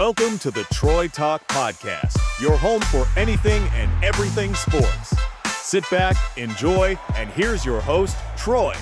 Welcome to the Troy Talk Podcast, your home for anything and everything sports. Sit back, enjoy, and here's your host, Troy.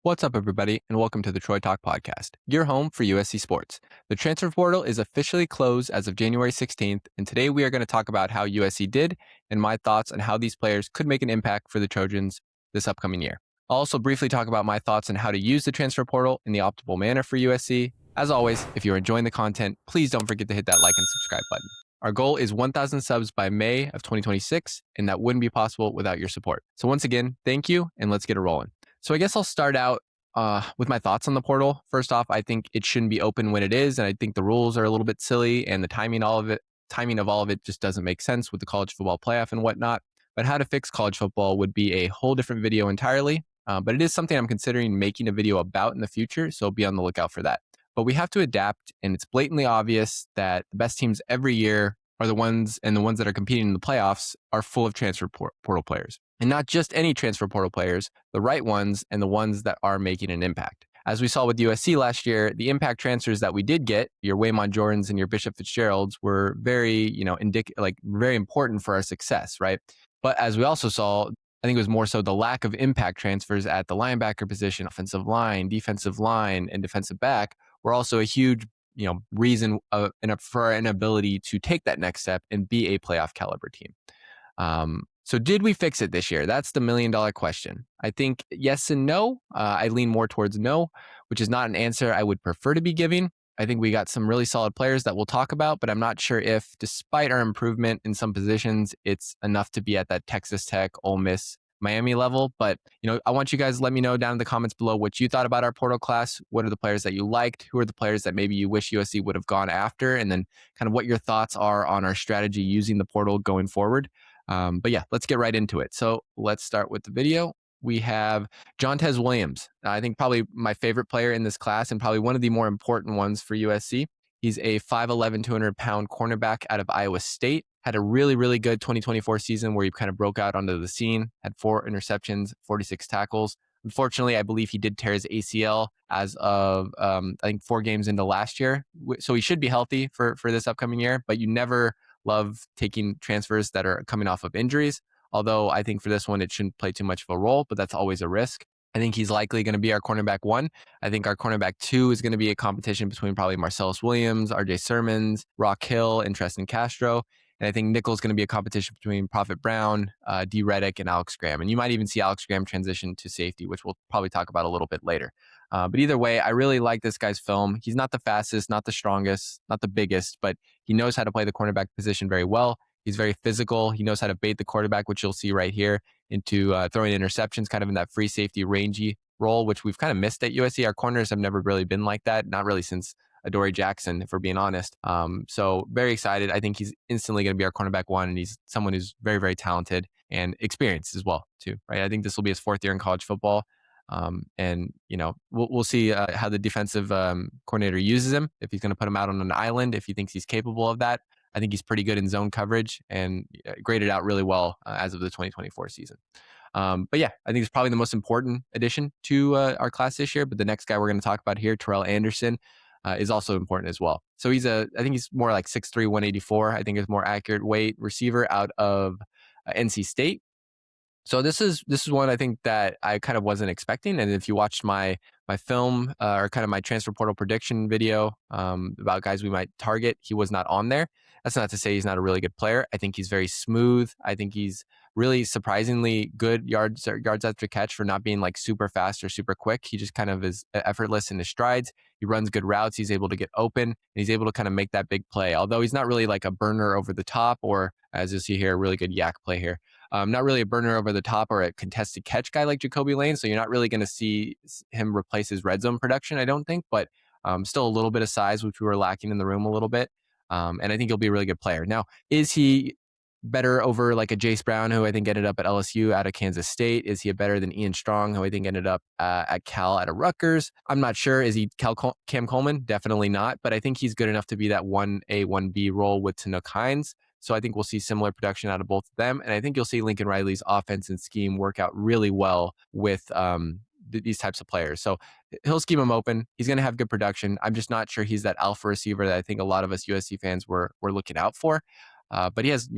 What's up, everybody, and welcome to the Troy Talk Podcast, your home for USC sports. The transfer portal is officially closed as of January 16th, and today we are going to talk about how USC did and my thoughts on how these players could make an impact for the Trojans this upcoming year. I'll also briefly talk about my thoughts on how to use the transfer portal in the optimal manner for USC. As always, if you're enjoying the content, please don't forget to hit that like and subscribe button. Our goal is 1,000 subs by May of 2026, and that wouldn't be possible without your support. So once again, thank you, and let's get it rolling. So I guess I'll start out with my thoughts on the portal. First off, I think it shouldn't be open when it is, and I think the rules are a little bit silly, and the timing of all of it just doesn't make sense with the college football playoff and whatnot. But how to fix college football would be a whole different video entirely. But it is something I'm considering making a video about in the future, so be on the lookout for that. But we have to adapt, and it's blatantly obvious that the best teams every year are the ones that are competing in the playoffs are full of transfer portal players. And not just any transfer portal players, the right ones and the ones that are making an impact. As we saw with USC last year, the impact transfers that we did get, your Waymon Jordans and your Bishop Fitzgeralds, were very, very important for our success, right? But as we also saw, I think it was more so the lack of impact transfers at the linebacker position, offensive line, defensive line, and defensive back were also a huge, reason for our inability to take that next step and be a playoff caliber team. So did we fix it this year? That's the $1 million question. I think yes and no. I lean more towards no, which is not an answer I would prefer to be giving. I think we got some really solid players that we'll talk about, but I'm not sure if, despite our improvement in some positions, it's enough to be at that Texas Tech, Ole Miss, Miami level. But, I want you guys to let me know down in the comments below what you thought about our portal class. What are the players that you liked? Who are the players that maybe you wish USC would have gone after? And then kind of what your thoughts are on our strategy using the portal going forward. But yeah, let's get right into it. So let's start with the video. We have Jontez Williams. I think probably my favorite player in this class and probably one of the more important ones for USC. He's a 5'11", 200-pound cornerback out of Iowa State. Had a really, really good 2024 season where he kind of broke out onto the scene, had 4 interceptions, 46 tackles. Unfortunately, I believe he did tear his ACL as of, 4 games into last year. So he should be healthy for this upcoming year, but you never love taking transfers that are coming off of injuries. Although I think for this one, it shouldn't play too much of a role, but that's always a risk. I think he's likely going to be our cornerback 1. I think our cornerback 2 is going to be a competition between probably Marcellus Williams, RJ Sermons, Rock Hill, and Treston Castro. And I think nickel is going to be a competition between Prophet Brown, D. Reddick, and Alex Graham. And you might even see Alex Graham transition to safety, which we'll probably talk about a little bit later. But either way, I really like this guy's film. He's not the fastest, not the strongest, not the biggest, but he knows how to play the cornerback position very well. He's very physical. He knows how to bait the quarterback, which you'll see right here, into throwing interceptions, kind of in that free safety rangy role, which we've kind of missed at USC. Our corners have never really been like that, not really since Adoree Jackson, if we're being honest. So very excited. I think he's instantly going to be our cornerback 1, and he's someone who's very, very talented and experienced as well, too. Right? I think this will be his 4th year in college football. And we'll see how the defensive coordinator uses him, if he's going to put him out on an island, if he thinks he's capable of that. I think he's pretty good in zone coverage and graded out really well as of the 2024 season. But yeah, I think it's probably the most important addition to our class this year. But the next guy we're going to talk about here, Terrell Anderson, is also important as well. So I think he's more like 6'3", 184. I think is more accurate weight receiver out of NC State. So this is one I think that I kind of wasn't expecting. And if you watched my film or kind of my transfer portal prediction video about guys we might target, he was not on there. That's not to say he's not a really good player. I think he's very smooth. I think he's really surprisingly good yards after catch for not being like super fast or super quick. He just kind of is effortless in his strides. He runs good routes. He's able to get open, and he's able to kind of make that big play. Although he's not really like a burner over the top, or as you'll see here, a really good yak play here. Not really a burner over the top or a contested catch guy like Jacoby Lane. So you're not really going to see him replace his red zone production, I don't think, but still a little bit of size, which we were lacking in the room a little bit. And I think he'll be a really good player. Now, is he better over like a Jace Brown, who I think ended up at LSU out of Kansas State? Is he better than Ian Strong, who I think ended up at Cal out of Rutgers? I'm not sure. Is he Cam Coleman? Definitely not. But I think he's good enough to be that 1A, 1B role with Tanook Hines. So I think we'll see similar production out of both of them. And I think you'll see Lincoln Riley's offense and scheme work out really well with these types of players. So he'll scheme him open. He's going to have good production. I'm just not sure he's that alpha receiver that I think a lot of us USC fans were looking out for. But he has,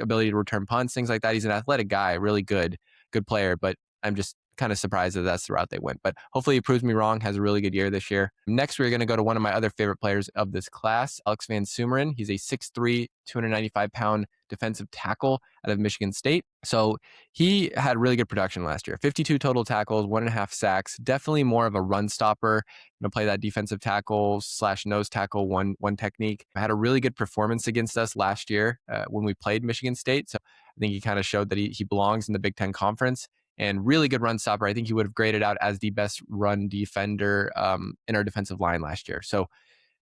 ability to return punts, things like that. He's an athletic guy, really good player. But I'm just kind of surprised that that's the route they went. But hopefully he proves me wrong, has a really good year this year. Next, we're going to go to one of my other favorite players of this class, Alex Van Sumeren. He's a 6'3", 295-pound defensive tackle out of Michigan State. So he had really good production last year. 52 total tackles, 1.5 sacks, definitely more of a run stopper, play that defensive tackle / nose tackle one technique. Had a really good performance against us last year when we played Michigan State. So I think he kind of showed that he belongs in the Big Ten Conference. And really good run stopper. I think he would have graded out as the best run defender in our defensive line last year. So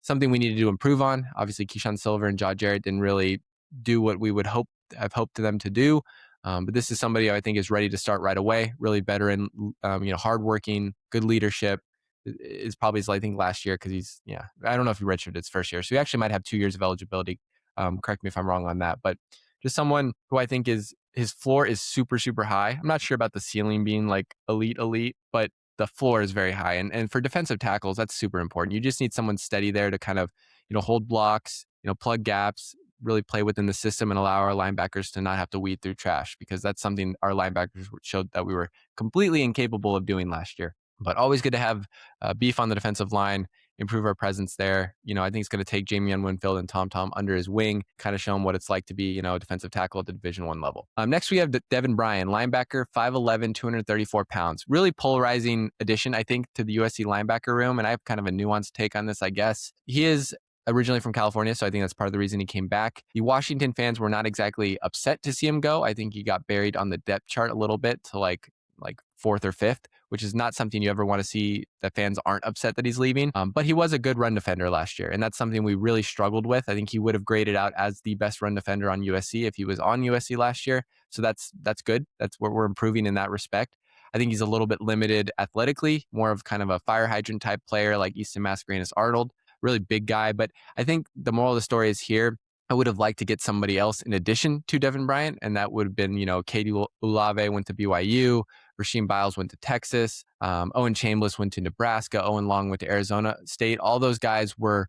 something we needed to improve on. Obviously, Keyshawn Silver and Jaw Jarrett didn't really do what we would have hoped to them to do. But this is somebody I think is ready to start right away. Really veteran, hardworking, good leadership. Is probably his, I think, last year because I don't know if he redshirted his first year. So he actually might have 2 years of eligibility. Correct me if I'm wrong on that. But just someone who I think his floor is super, super high. I'm not sure about the ceiling being like elite, but the floor is very high. And for defensive tackles, that's super important. You just need someone steady there to kind of, hold blocks, plug gaps, really play within the system and allow our linebackers to not have to weed through trash, because that's something our linebackers showed that we were completely incapable of doing last year. But always good to have beef on the defensive line, improve our presence there. I think it's going to take Jamion Winfield and Tom under his wing, kind of show him what it's like to be, a defensive tackle at the Division I level. Next, we have Devin Bryan, linebacker, 5'11", 234 pounds. Really polarizing addition, I think, to the USC linebacker room. And I have kind of a nuanced take on this, I guess. He is originally from California, so I think that's part of the reason he came back. The Washington fans were not exactly upset to see him go. I think he got buried on the depth chart a little bit to like 4th or 5th, which is not something you ever want to see, that fans aren't upset that he's leaving. But he was a good run defender last year, and that's something we really struggled with. I think he would have graded out as the best run defender on USC if he was on USC last year. So that's good. That's where we're improving in that respect. I think he's a little bit limited athletically, more of kind of a fire hydrant type player like Easton Mascarenas Arnold, really big guy. But I think the moral of the story is here, I would have liked to get somebody else in addition to Devin Bryan, and that would have been, Katie Olave went to BYU, Rasheem Biles went to Texas, Owen Chambliss went to Nebraska, Owen Long went to Arizona State. All those guys were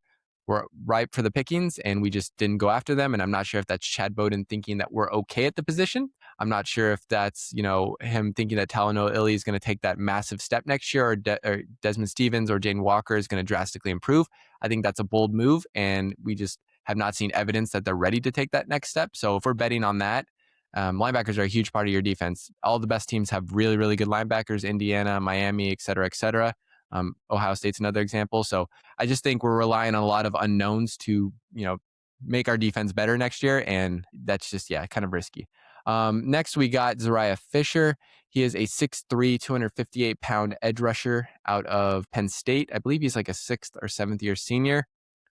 ripe for the pickings, and we just didn't go after them. And I'm not sure if that's Chad Bowden thinking that we're okay at the position. I'm not sure if that's, him thinking that Talanoa Ili is going to take that massive step next year, or Desmond Stevens or Jane Walker is going to drastically improve. I think that's a bold move, and we just have not seen evidence that they're ready to take that next step. So if we're betting on that, linebackers are a huge part of your defense. All the best teams have really, really good linebackers, Indiana, Miami, et cetera, et cetera. Ohio State's another example. So I just think we're relying on a lot of unknowns to, make our defense better next year. And that's just, kind of risky. Next, we got Zariah Fisher. He is a 6'3", 258-pound edge rusher out of Penn State. I believe he's like a 6th or 7th year senior.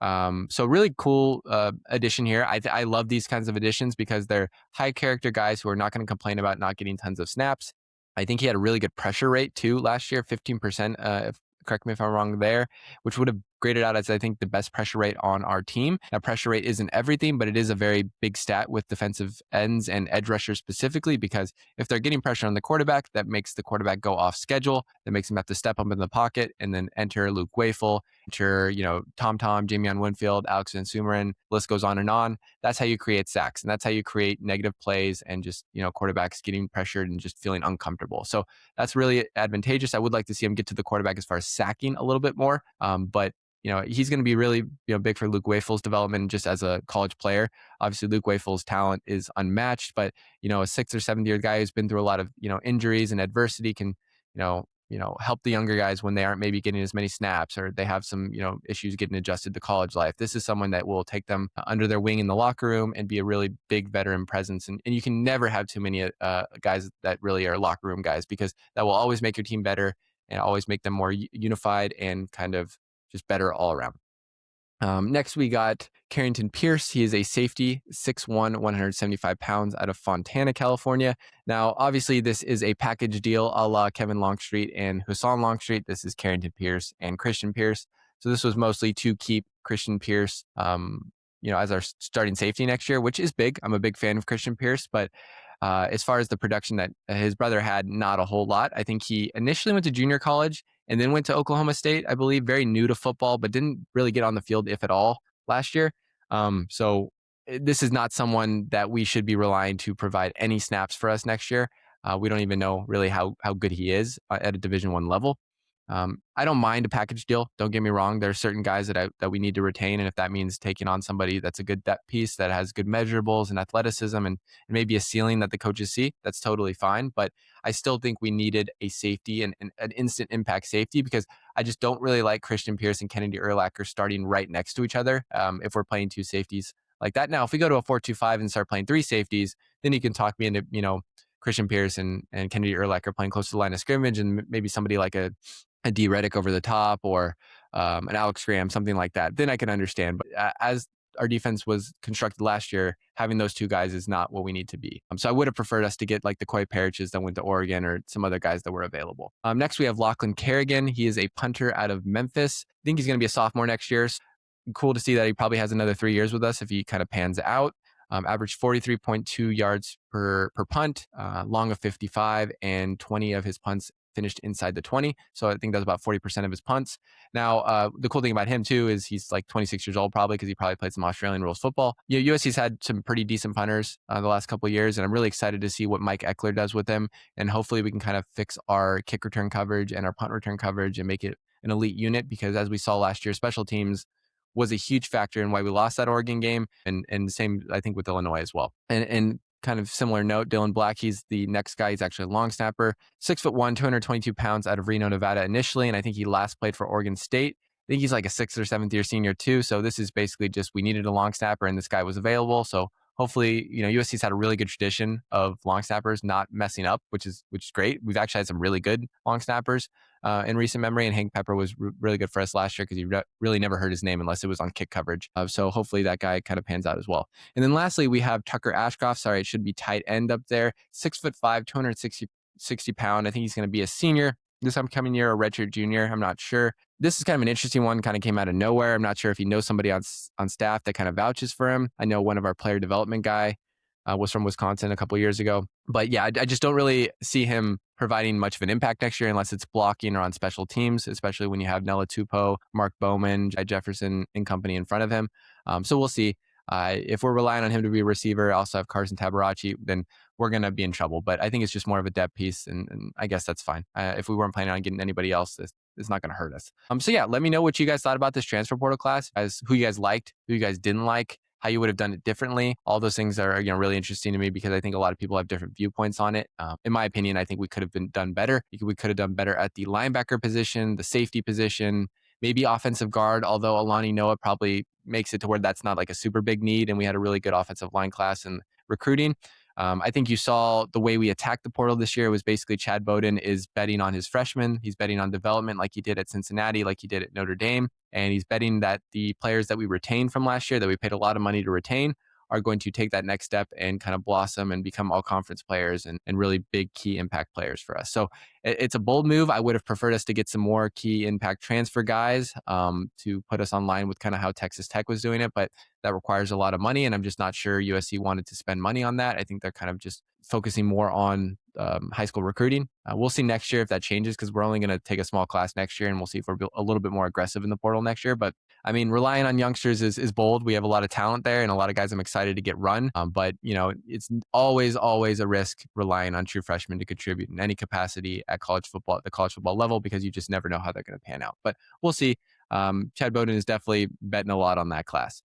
So really cool addition here. I love these kinds of additions because they're high character guys who are not going to complain about not getting tons of snaps. I think he had a really good pressure rate too last year, 15%. Correct me if I'm wrong there, which would have graded out as, I think, the best pressure rate on our team. Now, pressure rate isn't everything, but it is a very big stat with defensive ends and edge rushers specifically, because if they're getting pressure on the quarterback, that makes the quarterback go off schedule. That makes him have to step up in the pocket and then enter Luke Wayful, enter, Tom, Jamion Winfield, Alex Van Sumeren, list goes on and on. That's how you create sacks, and that's how you create negative plays and just, quarterbacks getting pressured and just feeling uncomfortable. So that's really advantageous. I would like to see him get to the quarterback as far as sacking a little bit more. But he's going to be really, big for Luke Wayful's development just as a college player. Obviously, Luke Wayful's talent is unmatched, but, a 6th or 7th year guy who's been through a lot of, injuries and adversity can, help the younger guys when they aren't maybe getting as many snaps, or they have some, issues getting adjusted to college life. This is someone that will take them under their wing in the locker room and be a really big veteran presence. And you can never have too many guys that really are locker room guys, because that will always make your team better and always make them more unified and kind of just better all around. Next, we got Carrington Pierce. He is a safety, 6'1", 175 pounds out of Fontana, California. Now, obviously, this is a package deal a la Kevin Longstreet and Hassan Longstreet. This is Carrington Pierce and Christian Pierce. So this was mostly to keep Christian Pierce, as our starting safety next year, which is big. I'm a big fan of Christian Pierce, but As far as the production that his brother had, not a whole lot. I think he initially went to junior college and then went to Oklahoma State, I believe, very new to football, but didn't really get on the field, if at all, last year. So this is not someone that we should be relying to provide any snaps for us next year. We don't even know really how good he is at a Division I level. I don't mind a package deal. Don't get me wrong. There are certain guys that we need to retain, and if that means taking on somebody that's a good depth piece that has good measurables and athleticism and maybe a ceiling that the coaches see, that's totally fine. But I still think we needed a safety and an instant impact safety, because I just don't really like Christian Pierce and Kennedy Urlacher starting right next to each other if we're playing two safeties like that. Now, if we go to a 4-2-5 and start playing three safeties, then you can talk me into Christian Pierce and Kennedy Urlacher playing close to the line of scrimmage, and maybe somebody like a D. Reddick over the top, or an Alex Graham, something like that. Then I can understand. But as our defense was constructed last year, having those two guys is not what we need to be. So I would have preferred us to get like the Coy Pariches that went to Oregon, or some other guys that were available. Next, we have Lachlan Kerrigan. He is a punter out of Memphis. I think he's going to be a sophomore next year. Cool to see that he probably has another 3 years with us if he kind of pans out. Averaged 43.2 yards per punt, long of 55, and 20 of his punts finished inside the 20. So I think that's about 40% of his punts. Now, the cool thing about him too is he's like 26 years old probably, because he probably played some Australian rules football. USC's had some pretty decent punters the last couple of years, and I'm really excited to see what Mike Eckler does with him. And hopefully we can kind of fix our kick return coverage and our punt return coverage and make it an elite unit, because as we saw last year, special teams was a huge factor in why we lost that Oregon game, and the same, I think, with Illinois as well. And kind of similar note, Dylan Black, he's the next guy. He's actually a long snapper, 6'1", 222 pounds, out of Reno, Nevada initially, and I think he last played for Oregon State. I think he's like a 6th or 7th year senior too. So this is basically just, we needed a long snapper and this guy was available. So hopefully, USC's had a really good tradition of long snappers not messing up, which is great. We've actually had some really good long snappers in recent memory, and Hank Pepper was really good for us last year, because he really never heard his name unless it was on kick coverage. So hopefully that guy kind of pans out as well. And then lastly, we have Tucker Ashcroft. Sorry, it should be tight end up there. 6'5", 260 pound. I think he's going to be a senior this upcoming year, or redshirt junior. I'm not sure. This is kind of an interesting one, kind of came out of nowhere. I'm not sure if he knows somebody on staff that kind of vouches for him. I know one of our player development guy was from Wisconsin a couple of years ago. But yeah, I just don't really see him providing much of an impact next year unless it's blocking or on special teams, especially when you have Nella Tupou, Mark Bowman, Jai Jefferson and company in front of him. So we'll see. If we're relying on him to be a receiver, also have Carson Tabarachi, then we're going to be in trouble. But I think it's just more of a depth piece, and I guess that's fine. If we weren't planning on getting anybody else, it's not going to hurt us. So yeah, let me know what you guys thought about this transfer portal class, as who you guys liked, who you guys didn't like, how you would have done it differently. All those things are really interesting to me, because I think a lot of people have different viewpoints on it. In my opinion, I think we could have done better. We could have done better at the linebacker position, the safety position, maybe offensive guard, although Alani Noah probably makes it to where that's not like a super big need, and we had a really good offensive line class and recruiting. I think you saw the way we attacked the portal this year was basically Chad Bowden is betting on his freshmen. He's betting on development like he did at Cincinnati, like he did at Notre Dame. And he's betting that the players that we retained from last year, that we paid a lot of money to retain, are going to take that next step and kind of blossom and become all conference players and really big key impact players for us. So it's a bold move. I would have preferred us to get some more key impact transfer guys to put us on line with kind of how Texas Tech was doing it, but that requires a lot of money, and I'm just not sure USC wanted to spend money on that. I think they're kind of just focusing more on high school recruiting. We'll see next year if that changes, because we're only going to take a small class next year, and we'll see if we're a little bit more aggressive in the portal next year. But I mean, relying on youngsters is bold. We have a lot of talent there and a lot of guys I'm excited to get run. But it's always a risk relying on true freshmen to contribute in any capacity at college football, at the college football level, because you just never know how they're going to pan out. But we'll see. Chad Bowden is definitely betting a lot on that class.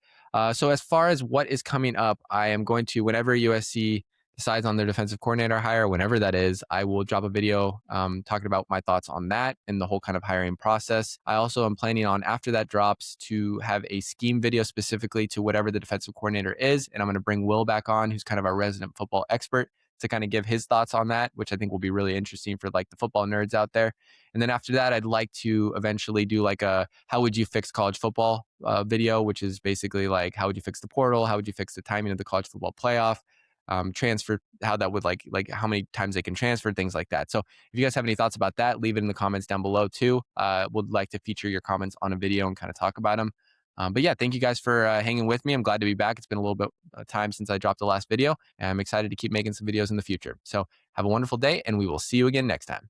So as far as what is coming up, I am going to, whenever USC decides on their defensive coordinator hire, whenever that is, I will drop a video talking about my thoughts on that and the whole kind of hiring process. I also am planning on, after that drops, to have a scheme video specifically to whatever the defensive coordinator is. And I'm going to bring Will back on, who's kind of our resident football expert, to kind of give his thoughts on that, which I think will be really interesting for like the football nerds out there. And then after that, I'd like to eventually do like a how would you fix college football video, which is basically like how would you fix the portal, how would you fix the timing of the college football playoff, transfer, how that would like how many times they can transfer, things like that. So if you guys have any thoughts about that, leave it in the comments down below too. Would like to feature your comments on a video and kind of talk about them. But yeah, thank you guys for hanging with me. I'm glad to be back. It's been a little bit of time since I dropped the last video, and I'm excited to keep making some videos in the future. So have a wonderful day, and we will see you again next time.